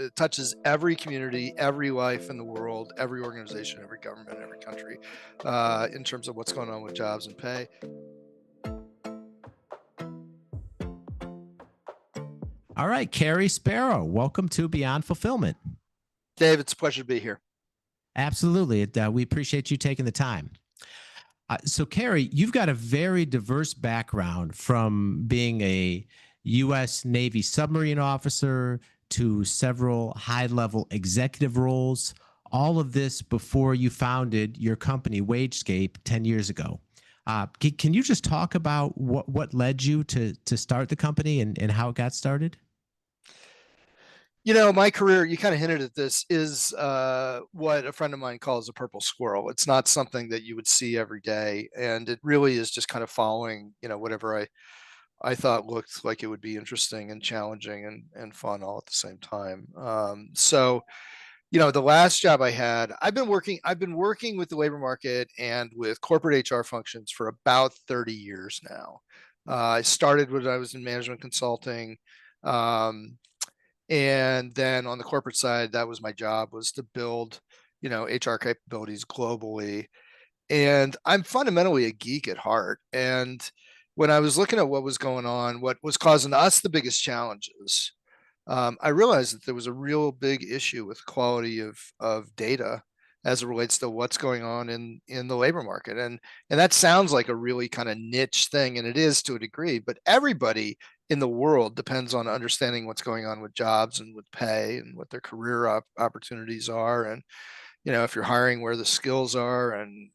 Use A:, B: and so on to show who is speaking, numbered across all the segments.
A: It touches every community, every life in the world, every organization, every government, every country, in terms of what's going on with jobs and pay.
B: All right, Cary Sparrow, welcome to Beyond Fulfillment.
A: Dave, it's a pleasure to be here.
B: Absolutely. We appreciate you taking the time. So, Cary, you've got a very diverse background from being a U.S. Navy submarine officer to several high level executive roles, all of this before you founded your company, Wagescape, 10 years ago. Can you just talk about what led you to start the company and how it got started?
A: My career, you kind of hinted at this, is what a friend of mine calls a purple squirrel. It's not something that you would see every day. And it really is just kind of following, whatever I thought looked like it would be interesting and challenging and fun all at the same time. The last job I had, I've been working with the labor market and with corporate HR functions for about 30 years now. I started when I was in management consulting. Um, and then on the corporate side, that was my job, was to build, HR capabilities globally. And I'm fundamentally a geek at heart. And when I was looking at what was going on, what was causing us the biggest challenges, I realized that there was a real big issue with quality of data as it relates to what's going on in the labor market. And that sounds like a really kind of niche thing, and it is to a degree, but everybody in the world depends on understanding what's going on with jobs and with pay and what their career opportunities are. And if you're hiring, where the skills are, and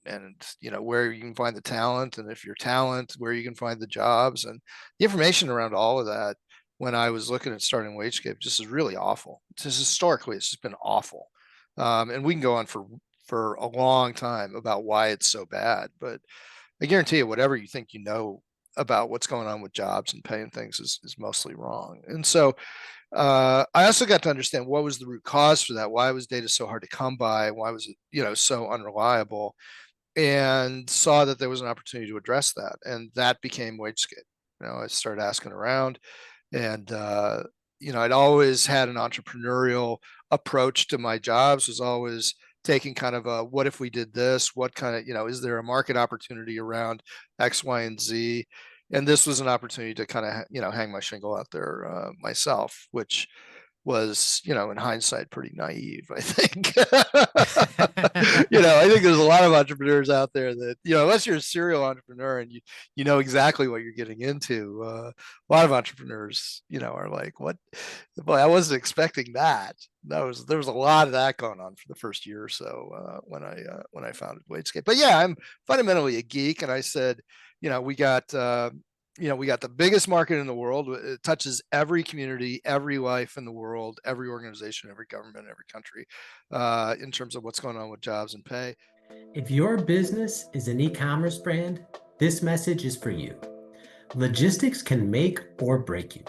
A: where you can find the talent, and if you're talent, where you can find the jobs, and the information around all of that. When I was looking at starting Wagescape, just is really awful. Just historically, it's just been awful. And we can go on for a long time about why it's so bad, but I guarantee you, whatever you think about what's going on with jobs and pay and things is mostly wrong. And so I also got to understand what was the root cause for that. Why was data so hard to come by? Why was it, so unreliable? And saw that there was an opportunity to address that. And that became Wagescape. I started asking around, and I'd always had an entrepreneurial approach to my jobs, was always taking kind of a, what if we did this? What kind of, is there a market opportunity around X, Y, and Z? And this was an opportunity to kind of, hang my shingle out there myself, which was, in hindsight, pretty naive, I think. I think there's a lot of entrepreneurs out there that, unless you're a serial entrepreneur and you know exactly what you're getting into, a lot of entrepreneurs, are like, what? Boy, I wasn't expecting that. There was a lot of that going on for the first year or so when I founded Wagescape. But yeah, I'm fundamentally a geek, and I said, we got the biggest market in the world. It touches every community, every life in the world, every organization, every government, every country, in terms of what's going on with jobs and pay.
C: If your business is an e-commerce brand, this message is for you. Logistics can make or break you.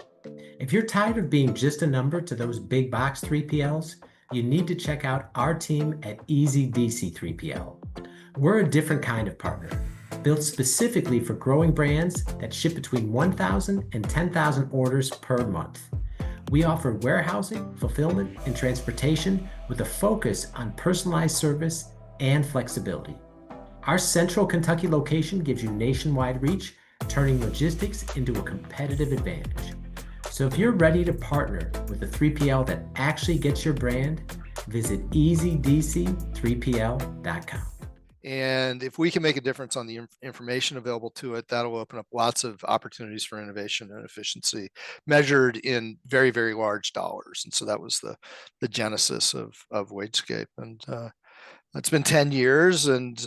C: If you're tired of being just a number to those big box 3PLs, you need to check out our team at Easy DC 3PL. We're a different kind of partner, built specifically for growing brands that ship between 1,000 and 10,000 orders per month. We offer warehousing, fulfillment, and transportation with a focus on personalized service and flexibility. Our central Kentucky location gives you nationwide reach, turning logistics into a competitive advantage. So if you're ready to partner with a 3PL that actually gets your brand, visit easydc3pl.com.
A: And if we can make a difference on the information available to it, that'll open up lots of opportunities for innovation and efficiency measured in very, very large dollars. And so that was the genesis of Wagescape. And it's been 10 years, and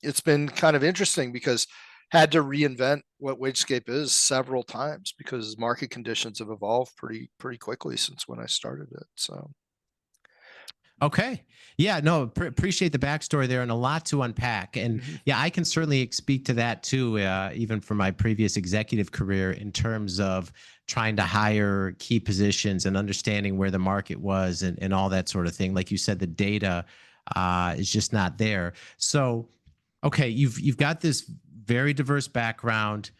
A: it's been kind of interesting because had to reinvent what Wagescape is several times because market conditions have evolved pretty quickly since when I started it. So.
B: Okay. Yeah, no, appreciate the backstory there and a lot to unpack. And yeah, I can certainly speak to that too, even from my previous executive career in terms of trying to hire key positions and understanding where the market was and all that sort of thing. Like you said, the data is just not there. So, okay, you've got this very diverse background.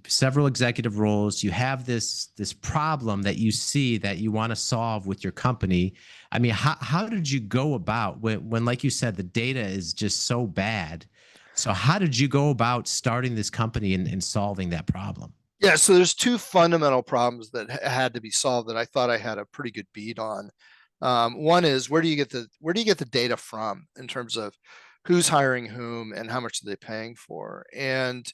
B: several executive roles. You have this problem that you see that you want to solve with your company. I mean, how did you go about when, like you said, the data is just so bad? So how did you go about starting this company and solving that problem?
A: Yeah, so there's two fundamental problems that had to be solved that I thought I had a pretty good beat on. One is where do you get the data from in terms of who's hiring whom and how much are they paying for? And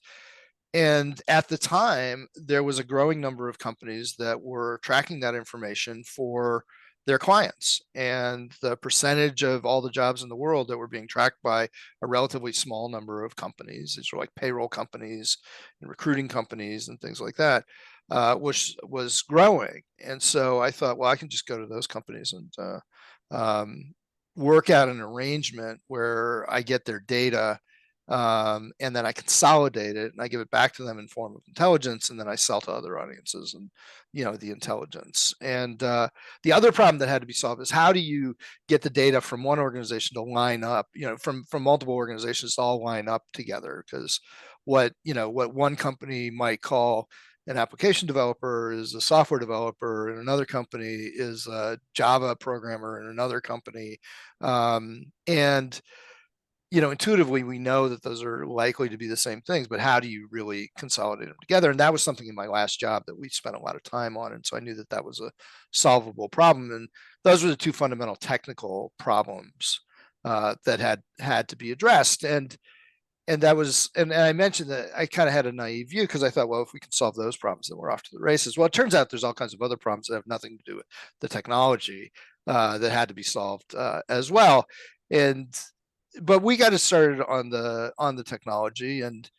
A: at the time, there was a growing number of companies that were tracking that information for their clients. And the percentage of all the jobs in the world that were being tracked by a relatively small number of companies, these were like payroll companies and recruiting companies and things like that, was growing. And so I thought, well, I can just go to those companies and work out an arrangement where I get their data, and then I consolidate it and I give it back to them in form of intelligence, and then I sell to other audiences and the intelligence. And the other problem that had to be solved is how do you get the data from one organization to line up, from multiple organizations to all line up together? Because what one company might call an application developer is a software developer, and another company is a Java programmer, and another company, and intuitively we know that those are likely to be the same things, but how do you really consolidate them together? And that was something in my last job that we spent a lot of time on. And so I knew that that was a solvable problem. And those were the two fundamental technical problems that had to be addressed. And that was, and I mentioned that I kind of had a naive view because I thought, well, if we can solve those problems, then we're off to the races. Well, it turns out there's all kinds of other problems that have nothing to do with the technology that had to be solved as well. But we got it started on the technology, and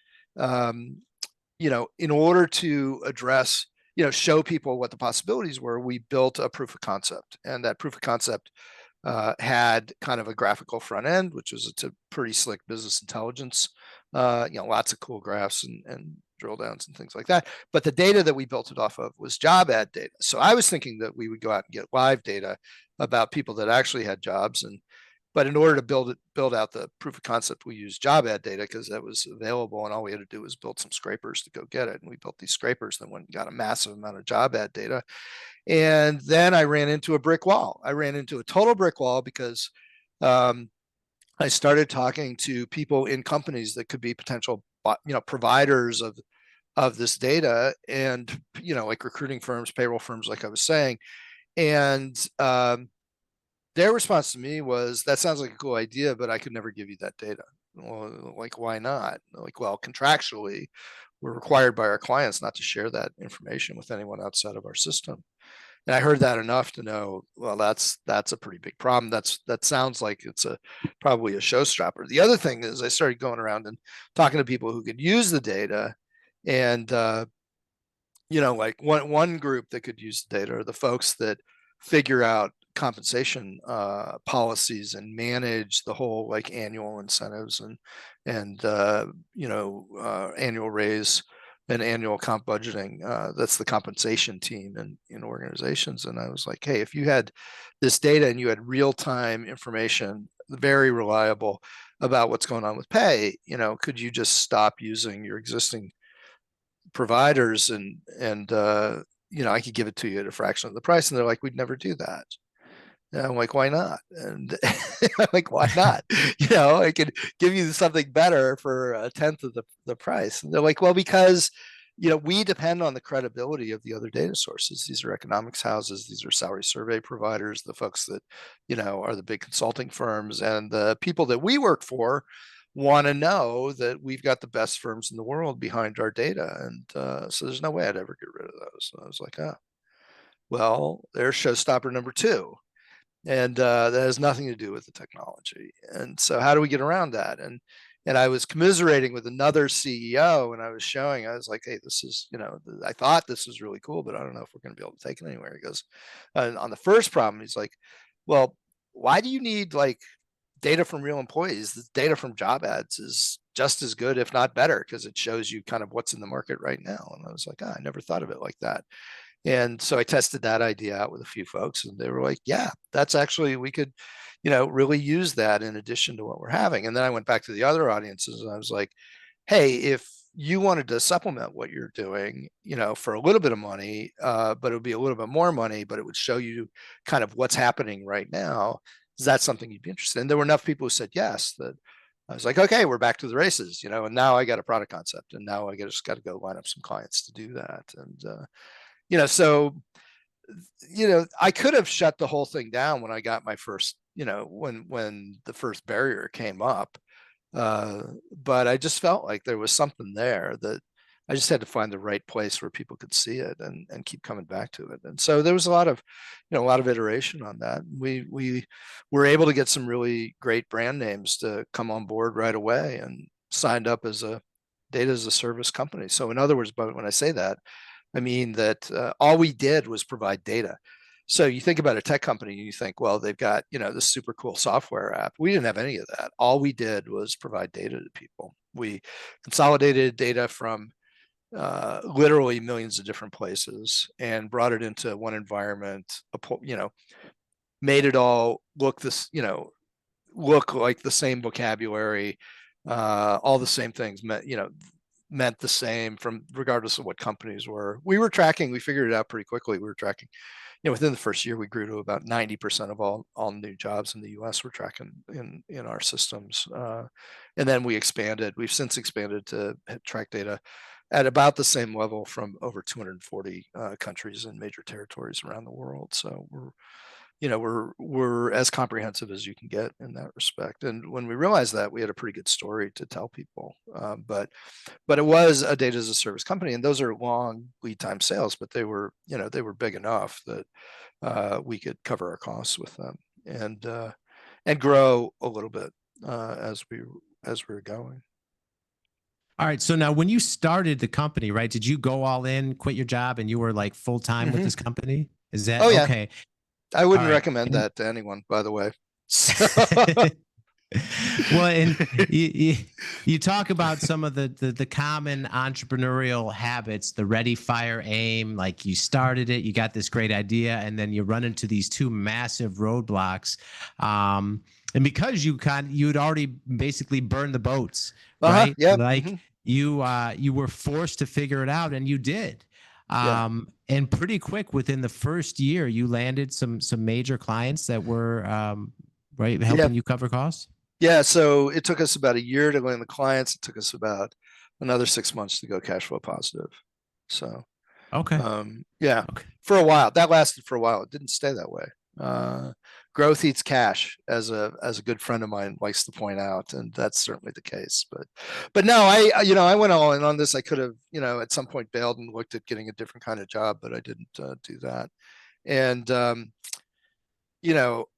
A: in order to address, show people what the possibilities were, we built a proof of concept, and that proof of concept had kind of a graphical front end, which was a pretty slick business intelligence, lots of cool graphs and drill downs and things like that. But the data that we built it off of was job ad data. So I was thinking that we would go out and get live data about people that actually had jobs, but in order to build out the proof of concept, we used job ad data because that was available, and all we had to do was build some scrapers to go get it. And we built these scrapers, then went and got a massive amount of job ad data. And then I ran into a brick wall. I ran into a total brick wall because I started talking to people in companies that could be potential, providers of this data, and like recruiting firms, payroll firms, like I was saying, and their response to me was, that sounds like a cool idea, but I could never give you that data. Well, like, why not? Like, well, contractually, we're required by our clients not to share that information with anyone outside of our system. And I heard that enough to know, well, that's a pretty big problem. That sounds like it's probably a showstopper. The other thing is I started going around and talking to people who could use the data, and like one group that could use the data are the folks that figure out compensation policies and manage the whole like annual incentives and annual raise and annual comp budgeting. That's the compensation team in organizations. And I was like, hey, if you had this data and you had real-time information, very reliable, about what's going on with pay, could you just stop using your existing providers and I could give it to you at a fraction of the price? And they're like, we'd never do that. And I'm like, why not? And I'm like, why not? I could give you something better for a tenth of the price. And they're like, well, because we depend on the credibility of the other data sources. These are economics houses, these are salary survey providers, the folks that are the big consulting firms, and the people that we work for want to know that we've got the best firms in the world behind our data. And so there's no way I'd ever get rid of those. And I was like, well, there's showstopper number two. And that has nothing to do with the technology. And so how do we get around that? And I was commiserating with another CEO, and I was like, hey, this is, I thought this was really cool, but I don't know if we're going to be able to take it anywhere. He goes, on the first problem, he's like, well, why do you need like data from real employees? The data from job ads is just as good, if not better, because it shows you kind of what's in the market right now. And I was like, I never thought of it like that. And so I tested that idea out with a few folks, and they were like, yeah, that's actually, we could, really use that in addition to what we're having. And then I went back to the other audiences and I was like, hey, if you wanted to supplement what you're doing, for a little bit of money, but it would be a little bit more money, but it would show you kind of what's happening right now. Is that something you'd be interested in? There were enough people who said yes that I was like, okay, we're back to the races, and now I got a product concept, and now I just got to go line up some clients to do that. And, so, I could have shut the whole thing down when I got my first, when the first barrier came up. But I just felt like there was something there that I just had to find the right place where people could see it and keep coming back to it. And so there was a lot of iteration on that. We were able to get some really great brand names to come on board right away and signed up as a data as a service company. So in other words, but when I say that, I mean that all we did was provide data. So you think about a tech company and you think, well, they've got, this super cool software app. We didn't have any of that. All we did was provide data to people. We consolidated data from literally millions of different places and brought it into one environment, made it all look like the same vocabulary, all the same things meant the same from regardless of what companies were. We figured it out pretty quickly. We were tracking, within the first year, we grew to about 90% of all new jobs in the US we're tracking in our systems. And then we've since expanded to track data at about the same level from over 240 countries and major territories around the world. So we're as comprehensive as you can get in that respect. And when we realized that, we had a pretty good story to tell people. But it was a data as a service company, and those are long lead time sales, but they were big enough that we could cover our costs with them and grow a little bit as we were going.
B: All right. So now when you started the company, right, did you go all in, quit your job, and you were like full time with this company? Is that
A: Oh, yeah.
B: Okay?
A: I wouldn't recommend that to anyone, by the way.
B: Well, and you talk about some of the common entrepreneurial habits, the ready, fire, aim. Like you started it, you got this great idea, and then you run into these two massive roadblocks. And because you'd already basically burned the boats, right?
A: Yeah.
B: Like you were forced to figure it out, and you did. And pretty quick, within the first year, you landed some major clients that were helping you cover costs.
A: Yeah, so it took us about a year to land the clients. It took us about another 6 months to go cash flow positive. So
B: okay,
A: for a while. That lasted for a while. It didn't stay that way. Growth eats cash, as a good friend of mine likes to point out, and that's certainly the case. But no, I went all in on this. I could have at some point bailed and looked at getting a different kind of job, but I didn't do that. And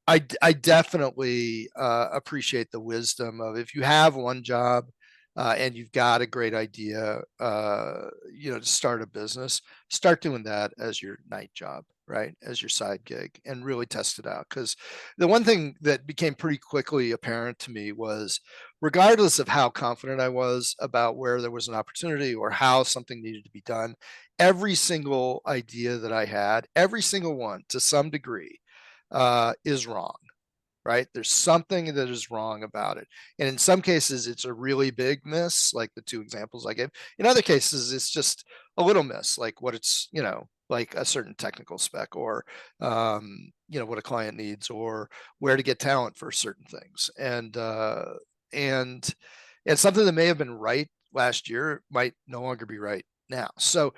A: I definitely appreciate the wisdom of, if you have one job and you've got a great idea, to start a business, start doing that as your night job, right? As your side gig, and really test it out. Because the one thing that became pretty quickly apparent to me was, regardless of how confident I was about where there was an opportunity or how something needed to be done, every single idea that I had, every single one to some degree, is wrong, right? There's something that is wrong about it. And in some cases, it's a really big miss, like the two examples I gave. In other cases, it's just a little miss, like what it's, like a certain technical spec, or, what a client needs, or where to get talent for certain things. And something that may have been right last year might no longer be right now. So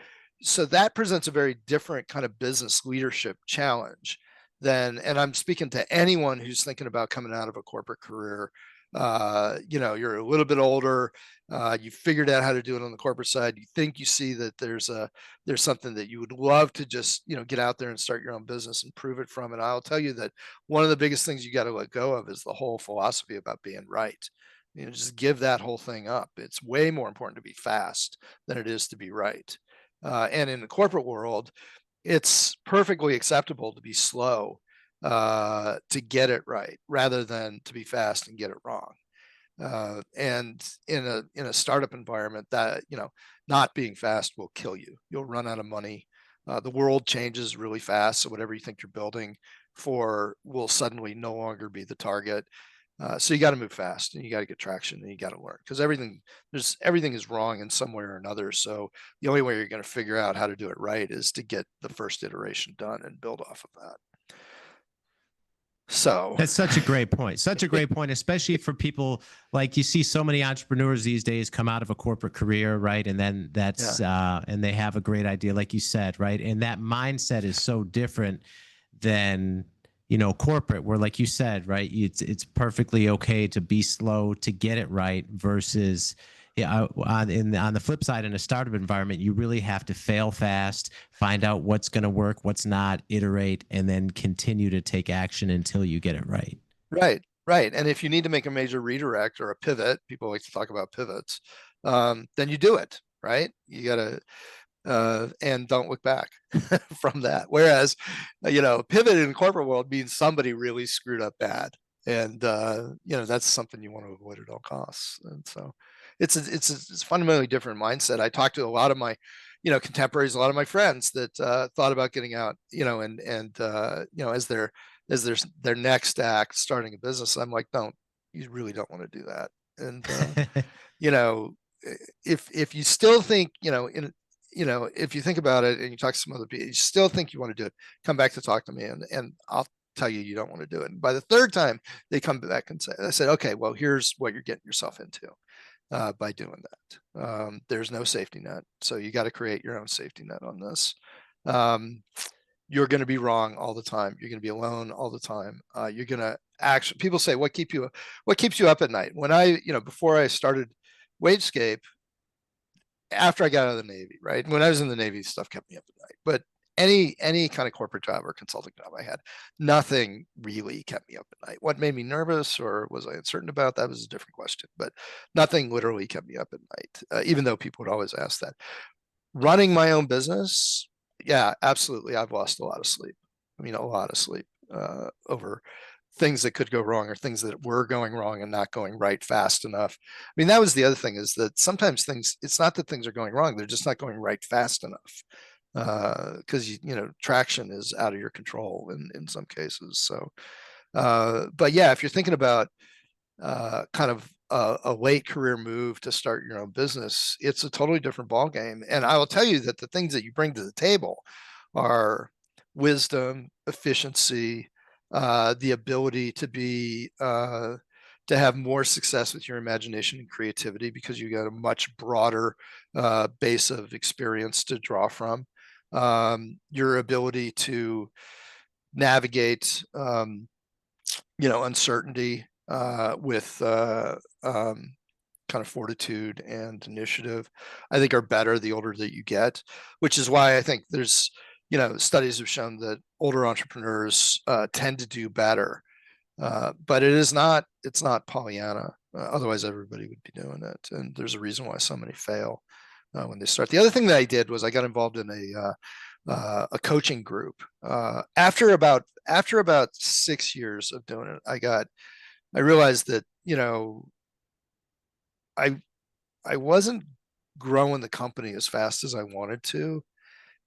A: that presents a very different kind of business leadership challenge and I'm speaking to anyone who's thinking about coming out of a corporate career. You're a little bit older, you figured out how to do it on the corporate side. You think you see that there's something that you would love to just, get out there and start your own business and prove it from. And I'll tell you that one of the biggest things you got to let go of is the whole philosophy about being right. Just give that whole thing up. It's way more important to be fast than it is to be right. And in the corporate world, it's perfectly acceptable to be slow to get it right, rather than to be fast and get it wrong. And in a startup environment, that not being fast will kill you. You'll run out of money. The world changes really fast, so whatever you think you're building for will suddenly no longer be the target. So you got to move fast, and you got to get traction, and you got to learn, because everything is wrong in some way or another. So the only way you're going to figure out how to do it right is to get the first iteration done and build off of that. So
B: that's such a great point. Such a great point, especially for people like you see so many entrepreneurs these days come out of a corporate career, right? And then and they have a great idea, like you said, right? And that mindset is so different than, corporate, where, like you said, right, it's perfectly okay to be slow to get it right versus on the flip side, in a startup environment, you really have to fail fast, find out what's going to work, what's not, iterate, and then continue to take action until you get it right.
A: Right. And if you need to make a major redirect or a pivot, people like to talk about pivots, then you do it, right? You got to, and don't look back from that. Whereas, pivot in the corporate world means somebody really screwed up bad. And, that's something you want to avoid at all costs. And so it's a fundamentally different mindset. I talked to a lot of my, contemporaries, a lot of my friends that thought about getting out, as their next act, starting a business. I'm like, you really don't want to do that. And, if you still think, if you think about it and you talk to some other people, you still think you want to do it, come back to talk to me, and I'll tell you don't want to do it. And by the third time they come back and say, I said, okay, well, here's what you're getting yourself into by doing that. There's no safety net. So you got to create your own safety net on this. You're going to be wrong all the time. You're going to be alone all the time. You're going to actually, people say, what keeps you up at night? When before I started Wagescape, after I got out of the Navy, right? When I was in the Navy, stuff kept me up at night. But any kind of corporate job or consulting job I had, nothing really kept me up at night. What made me nervous or was I uncertain about, that was a different question. But nothing literally kept me up at night, even though people would always ask that. Running my own business, yeah, absolutely. I've lost a lot of sleep. I mean, a lot of sleep over things that could go wrong or things that were going wrong and not going right fast enough. I mean, that was the other thing, is that sometimes it's not that things are going wrong, they're just not going right fast enough. Because traction is out of your control in some cases. So, but yeah, if you're thinking about kind of a late career move to start your own business, it's a totally different ballgame. And I will tell you that the things that you bring to the table are wisdom, efficiency, the ability to have more success with your imagination and creativity, because you got a much broader base of experience to draw from. Your ability to navigate, uncertainty with kind of fortitude and initiative, I think are better the older that you get, which is why I think there's, studies have shown that older entrepreneurs tend to do better. But it's not Pollyanna. Otherwise, everybody would be doing it. And there's a reason why so many fail when they start. The other thing that I did was I got involved in a coaching group. After about 6 years of doing it, I realized that, I wasn't growing the company as fast as I wanted to.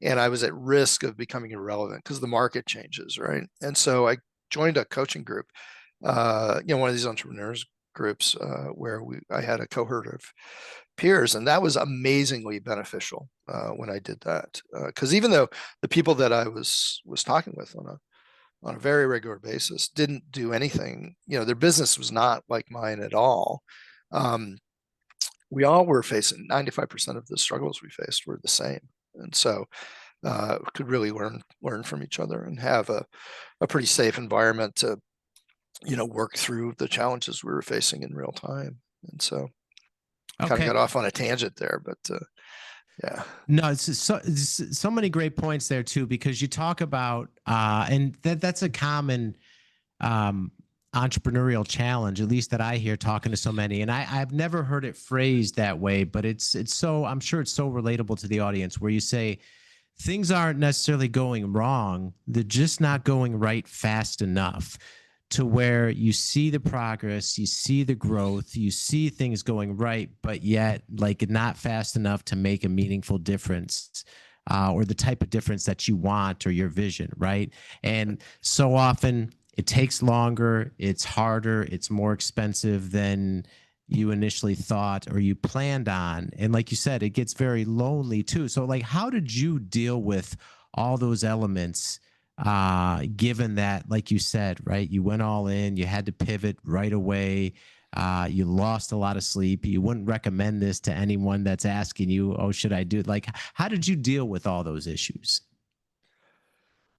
A: And I was at risk of becoming irrelevant because the market changes, right? And so I joined a coaching group, one of these entrepreneurs groups where I had a cohort of peers, and that was amazingly beneficial when I did that. Because even though the people that I was talking with on a very regular basis didn't do anything, their business was not like mine at all. We all were facing 95% of the struggles we faced were the same. And so could really learn from each other and have a pretty safe environment to, work through the challenges we were facing in real time. And so kind of got off on a tangent there, but yeah.
B: No, it's so many great points there too, because you talk about, and that's a common entrepreneurial challenge, at least that I hear talking to so many. And I've never heard it phrased that way, but it's so, I'm sure it's so relatable to the audience, where you say things aren't necessarily going wrong, they're just not going right fast enough to where you see the progress, you see the growth, you see things going right, but yet like not fast enough to make a meaningful difference. Or the type of difference that you want, or your vision, right? And so often it takes longer, it's harder, it's more expensive than you initially thought or you planned on. And like you said, it gets very lonely too. So like, how did you deal with all those elements, given that, like you said, right, you went all in, you had to pivot right away, you lost a lot of sleep, you wouldn't recommend this to anyone that's asking you, oh, should I do it? Like, how did you deal with all those issues?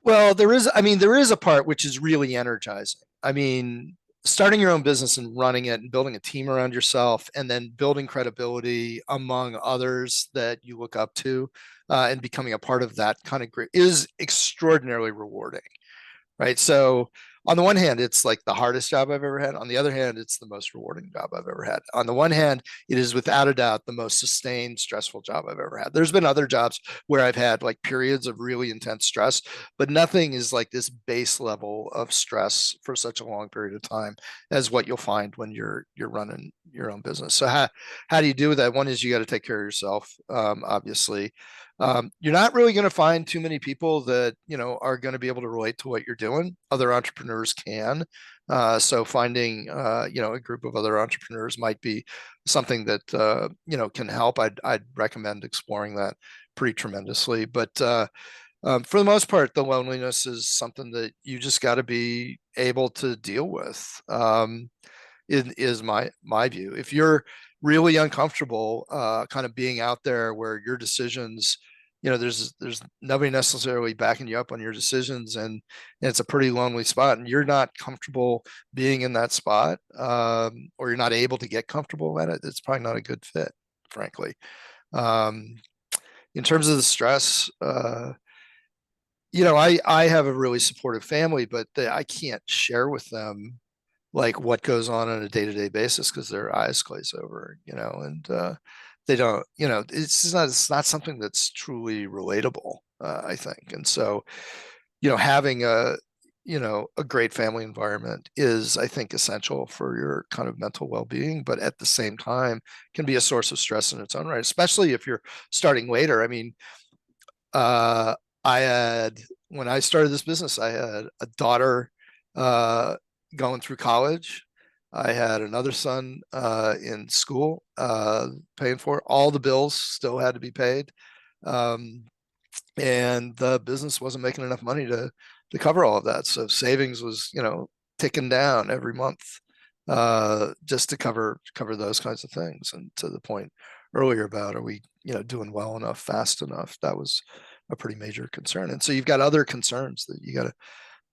A: Well, there is a part which is really energizing. I mean, starting your own business and running it and building a team around yourself and then building credibility among others that you look up to, and becoming a part of that kind of group is extraordinarily rewarding. Right. So on the one hand, it's like the hardest job I've ever had. On the other hand, it's the most rewarding job I've ever had. On the one hand, it is without a doubt the most sustained, stressful job I've ever had. There's been other jobs where I've had like periods of really intense stress, but nothing is like this base level of stress for such a long period of time as what you'll find when you're running your own business. So how do you do that? One is you got to take care of yourself, obviously. You're not really going to find too many people that are going to be able to relate to what you're doing. Other entrepreneurs can. So finding a group of other entrepreneurs might be something that can help. I'd recommend exploring that pretty tremendously. But for the most part, the loneliness is something that you just got to be able to deal with. Is my view. If you're really uncomfortable, kind of being out there where your decisions, there's nobody necessarily backing you up on your decisions, and it's a pretty lonely spot, and you're not comfortable being in that spot, or you're not able to get comfortable at it, it's probably not a good fit, frankly. In terms of the stress, I have a really supportive family, but I can't share with them like what goes on a day-to-day basis because their eyes glaze over, and they don't, it's not something that's truly relatable, I think. And so, having a great family environment is, I think, essential for your kind of mental well-being, but at the same time can be a source of stress in its own right, especially if you're starting later. I mean, uh, when I started this business, I had a daughter, going through college. I had another son, in school, paying for it. All the bills still had to be paid. Um, and the business wasn't making enough money to cover all of that. So savings was, ticking down every month, just to cover those kinds of things. And to the point earlier about, are we, doing well enough, fast enough? That was a pretty major concern. And so you've got other concerns that you got to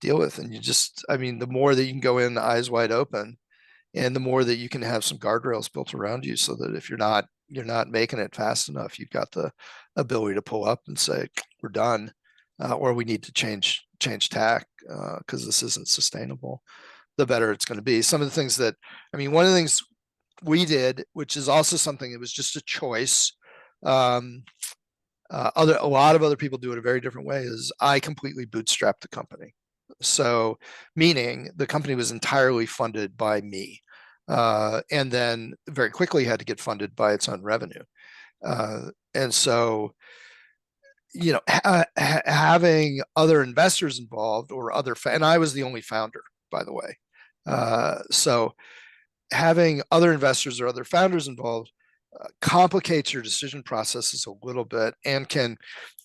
A: deal with. And the more that you can go in eyes wide open, and the more that you can have some guardrails built around you, so that if you're not making it fast enough, you've got the ability to pull up and say, we're done, or we need to change tack, because this isn't sustainable, the better it's going to be. Some of the things one of the things we did, which is also something that was just a choice, a lot of other people do it a very different way, is I completely bootstrapped the company. So meaning the company was entirely funded by me, and then very quickly had to get funded by its own revenue. And so, having other investors involved, or and I was the only founder, by the way. So having other investors or other founders involved complicates your decision processes a little bit, and can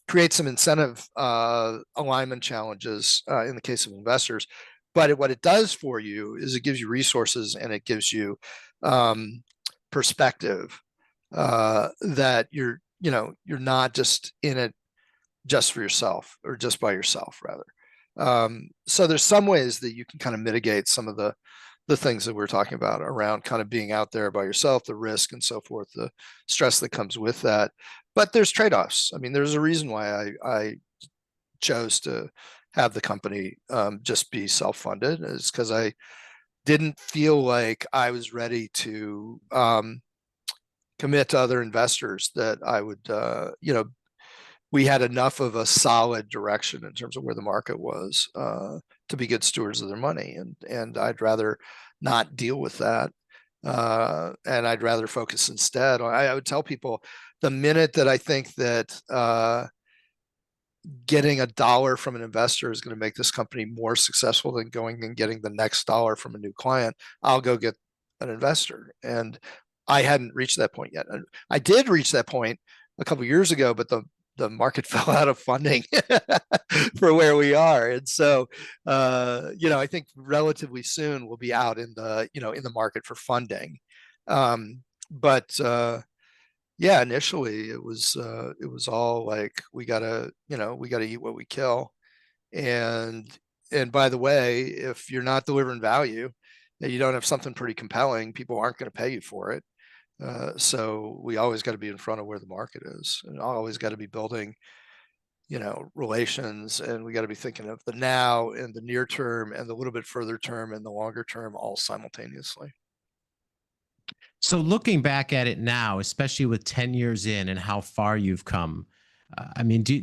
A: create some incentive alignment challenges, in the case of investors. But what it does for you is it gives you resources, and it gives you perspective, that you're not just in it just for yourself, or just by yourself, rather. So there's some ways that you can kind of mitigate some of the things that we're talking about around kind of being out there by yourself, the risk and so forth, the stress that comes with that. But there's trade-offs. I mean, there's a reason why I chose to have the company, just be self-funded, is because I didn't feel like I was ready to commit to other investors, that I would, we had enough of a solid direction in terms of where the market was, to be good stewards of their money. And I'd rather not deal with that. And I'd rather focus instead. I would tell people, the minute that I think that, getting a dollar from an investor is going to make this company more successful than going and getting the next dollar from a new client, I'll go get an investor. And I hadn't reached that point yet. I did reach that point a couple of years ago, but the market fell out of funding for where we are. And so, I think relatively soon we'll be out in the market for funding. But yeah, initially it was all like, we gotta eat what we kill. And by the way, if you're not delivering value, that you don't have something pretty compelling, people aren't going to pay you for it. So we always got to be in front of where the market is, and always got to be building, relations, and we got to be thinking of the now and the near term and the little bit further term and the longer term all simultaneously.
B: So looking back at it now, especially with 10 years in and how far you've come, I mean, do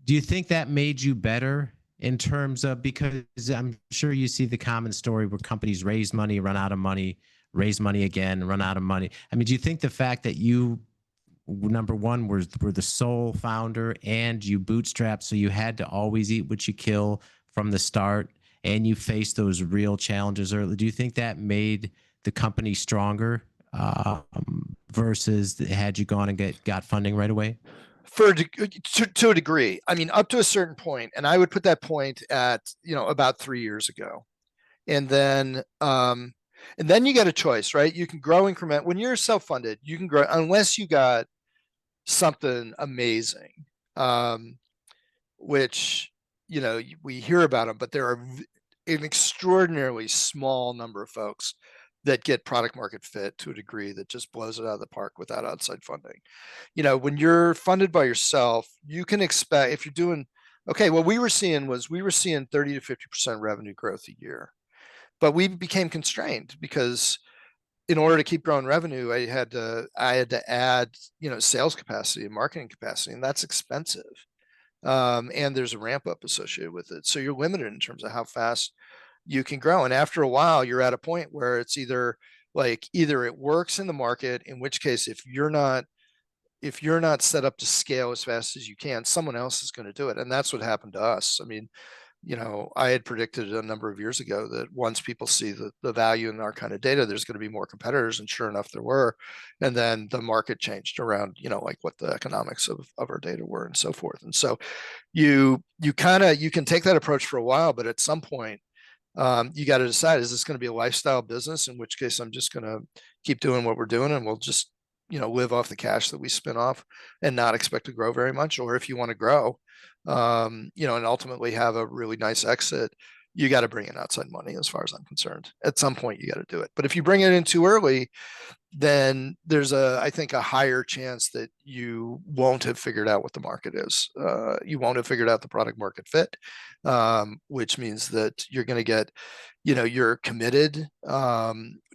B: you think that made you better in terms of, because I'm sure you see the common story where companies raise money, run out of money, raise money again, run out of money. I mean, do you think the fact that you, number one, were the sole founder and you bootstrapped, so you had to always eat what you kill from the start, and you faced those real challenges early, do you think that made the company stronger versus had you gone and got funding right away?
A: To a degree. I mean, up to a certain point, and I would put that point at about 3 years ago. And then you get a choice, right? You can grow increment when you're self-funded. You can grow unless you got something amazing, which we hear about them, but there are an extraordinarily small number of folks that get product market fit to a degree that just blows it out of the park without outside funding. When you're funded by yourself, you can expect, if you're doing okay, what we were seeing 30 to 50% revenue growth a year. But we became constrained because in order to keep growing revenue, I had to add, sales capacity and marketing capacity, and that's expensive. And there's a ramp up associated with it. So you're limited in terms of how fast you can grow. And after a while, you're at a point where it's either it works in the market, in which case, if you're not set up to scale as fast as you can, someone else is going to do it. And that's what happened to us. I mean, I had predicted a number of years ago that once people see the value in our kind of data, there's going to be more competitors, and sure enough, there were. And then the market changed around, like what the economics of our data were and so forth. And so you can take that approach for a while, but at some point, you got to decide, is this going to be a lifestyle business? In which case, I'm just going to keep doing what we're doing, and we'll just, live off the cash that we spin off and not expect to grow very much. Or if you want to grow, and ultimately have a really nice exit, you got to bring in outside money, as far as I'm concerned. At some point, you got to do it. But if you bring it in too early, then there's I think a higher chance that you won't have figured out what the market is. You won't have figured out the product market fit, which means that you're going to get, you're committed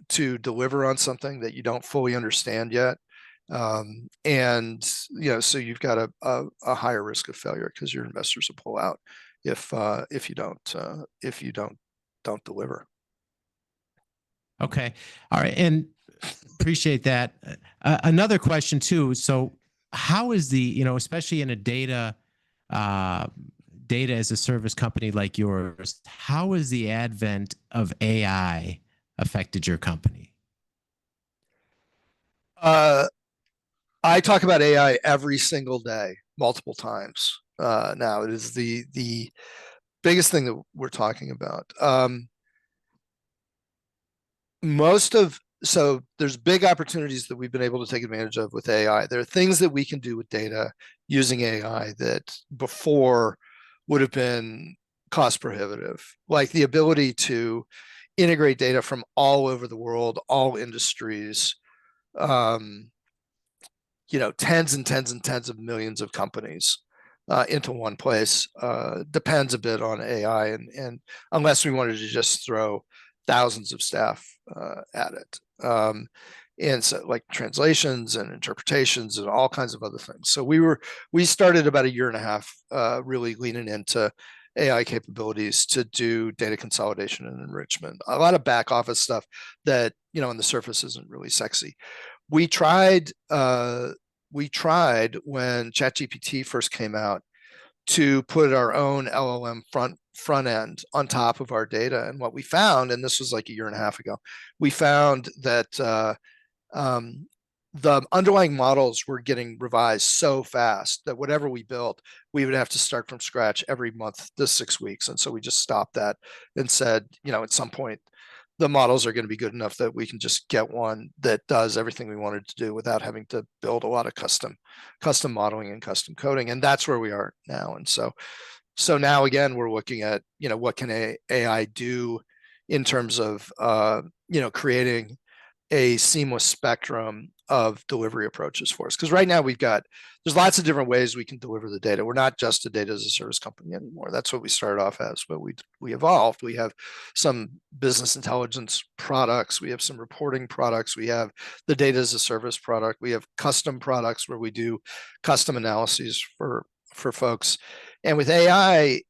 A: to deliver on something that you don't fully understand yet. And so you've got a higher risk of failure because your investors will pull out if you don't deliver.
B: Okay. All right. And appreciate that. Another question too. So how is especially in a data as a service company like yours, how has the advent of AI affected your company?
A: I talk about AI every single day, multiple times. Now it is the biggest thing that we're talking about. So there's big opportunities that we've been able to take advantage of with AI. There are things that we can do with data using AI that before would have been cost prohibitive, like the ability to integrate data from all over the world, all industries, tens and tens and tens of millions of companies into one place. Depends a bit on AI, and unless we wanted to just throw thousands of staff at it. And so like translations and interpretations and all kinds of other things. So we started about 1.5 years really leaning into AI capabilities to do data consolidation and enrichment. A lot of back office stuff that, on the surface isn't really sexy. We tried when ChatGPT first came out to put our own LLM front end on top of our data. And what we found, and this was like a year and a half ago, we found that the underlying models were getting revised so fast that whatever we built, we would have to start from scratch every month to 6 weeks. And so we just stopped that and said, at some point, the models are going to be good enough that we can just get one that does everything we wanted to do without having to build a lot of custom modeling and custom coding. And that's where we are now. And so now again, we're looking at, what can AI do in terms of, creating a seamless spectrum of delivery approaches for us. Because right now there's lots of different ways we can deliver the data. We're not just a data as a service company anymore. That's what we started off as, but we evolved. We have some business intelligence products. We have some reporting products. We have the data as a service product. We have custom products where we do custom analyses for folks. And with AI,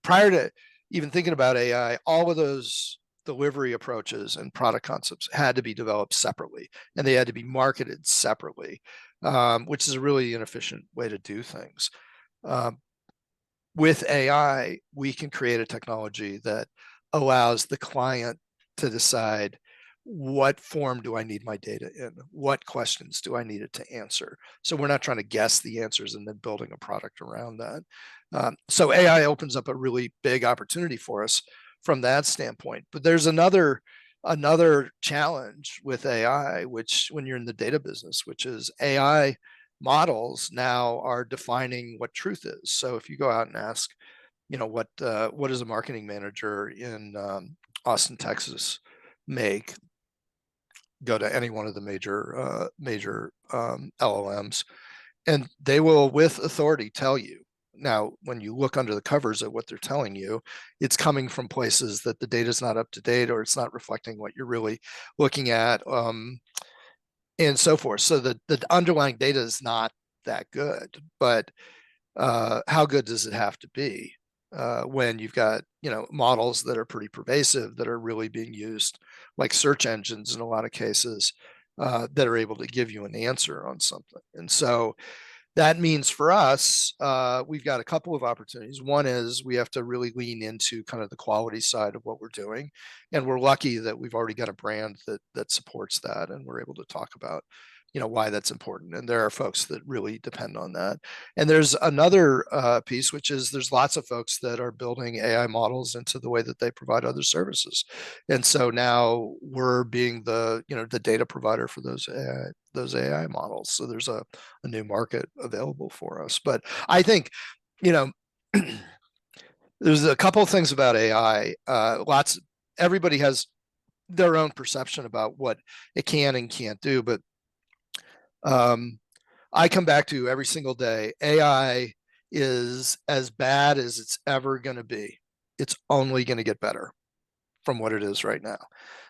A: prior to even thinking about AI, all of those delivery approaches and product concepts had to be developed separately, and they had to be marketed separately, which is a really inefficient way to do things. With AI, we can create a technology that allows the client to decide, what form do I need my data in? What questions do I need it to answer? So we're not trying to guess the answers and then building a product around that. So AI opens up a really big opportunity for us from that standpoint. But there's another challenge with AI, which when you're in the data business, which is AI models now are defining what truth is. So if you go out and ask, what does a marketing manager in Austin, Texas make? Go to any one of the major LLMs, and they will with authority tell you. Now, when you look under the covers at what they're telling you, it's coming from places that the data is not up to date, or it's not reflecting what you're really looking at, and so forth. So the underlying data is not that good, but how good does it have to be when you've got models that are pretty pervasive, that are really being used like search engines in a lot of cases, that are able to give you an answer on something? And so that means for us, we've got a couple of opportunities. One is we have to really lean into kind of the quality side of what we're doing. And we're lucky that we've already got a brand that supports that, and we're able to talk about, why that's important. And there are folks that really depend on that. And there's another piece, which is there's lots of folks that are building AI models into the way that they provide other services. And so now we're being the data provider for those AI models. So there's a new market available for us. But I think, there's a couple of things about AI. Everybody has their own perception about what it can and can't do. But I come back to every single day, AI is as bad as it's ever going to be. It's only going to get better from what it is right now.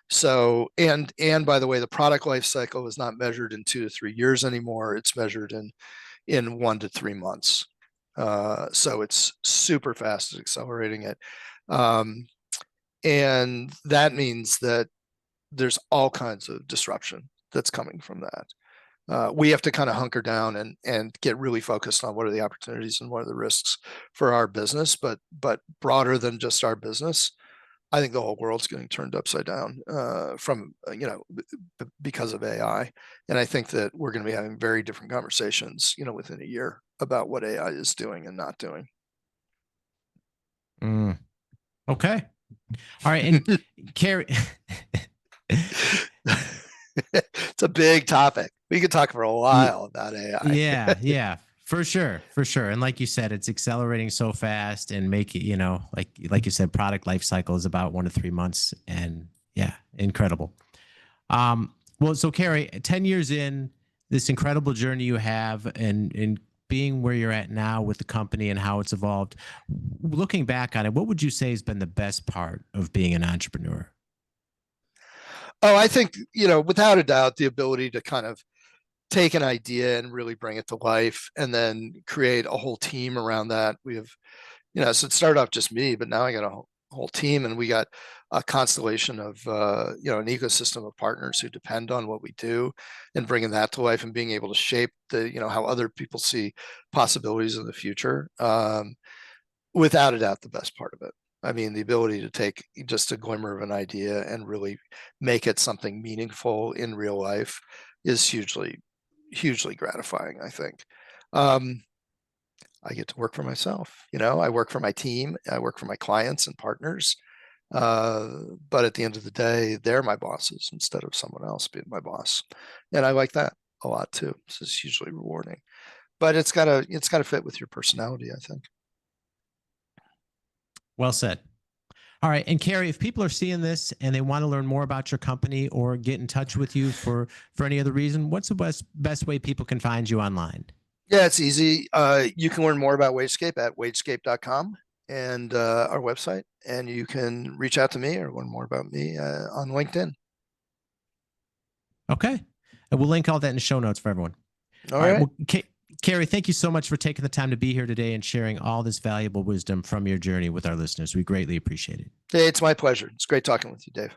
A: So, and by the way, the product life cycle is not measured in 2 to 3 years anymore. It's measured in 1 to 3 months. So it's super fast at accelerating it. And that means that there's all kinds of disruption that's coming from that. We have to kind of hunker down and get really focused on what are the opportunities and what are the risks for our business, but broader than just our business. I think the whole world's getting turned upside down because of AI. And I think that we're going to be having very different conversations, within a year about what AI is doing and not doing.
B: Okay. All right. And Cary,
A: it's a big topic. We could talk for a while about AI.
B: Yeah, for sure. And like you said, it's accelerating so fast, and make it, like you said, product life cycle is about 1 to 3 months, and yeah, incredible. Well, so Cary, 10 years in, this incredible journey you have, and being where you're at now with the company and how it's evolved, looking back on it, what would you say has been the best part of being an entrepreneur?
A: Oh, I think, without a doubt, the ability to kind of take an idea and really bring it to life, and then create a whole team around that. We have, so it started off just me, but now I got whole team, and we got a constellation of an ecosystem of partners who depend on what we do, and bringing that to life and being able to shape the how other people see possibilities in the future. Without a doubt, the best part of it. I mean, the ability to take just a glimmer of an idea and really make it something meaningful in real life is hugely gratifying, I think. I get to work for myself. I work for my team. I work for my clients and partners. But at the end of the day, they're my bosses instead of someone else being my boss. And I like that a lot too. This is hugely rewarding. But it's gotta fit with your personality, I think.
B: Well said. All right. And Cary, if people are seeing this and they want to learn more about your company or get in touch with you for any other reason, what's the best way people can find you online?
A: Yeah, it's easy. You can learn more about Wagescape at wagescape.com and our website, and you can reach out to me or learn more about me on LinkedIn.
B: Okay. And we'll link all that in the show notes for everyone.
A: All right.
B: Well, Cary, thank you so much for taking the time to be here today and sharing all this valuable wisdom from your journey with our listeners. We greatly appreciate it.
A: Hey, it's my pleasure. It's great talking with you, Dave.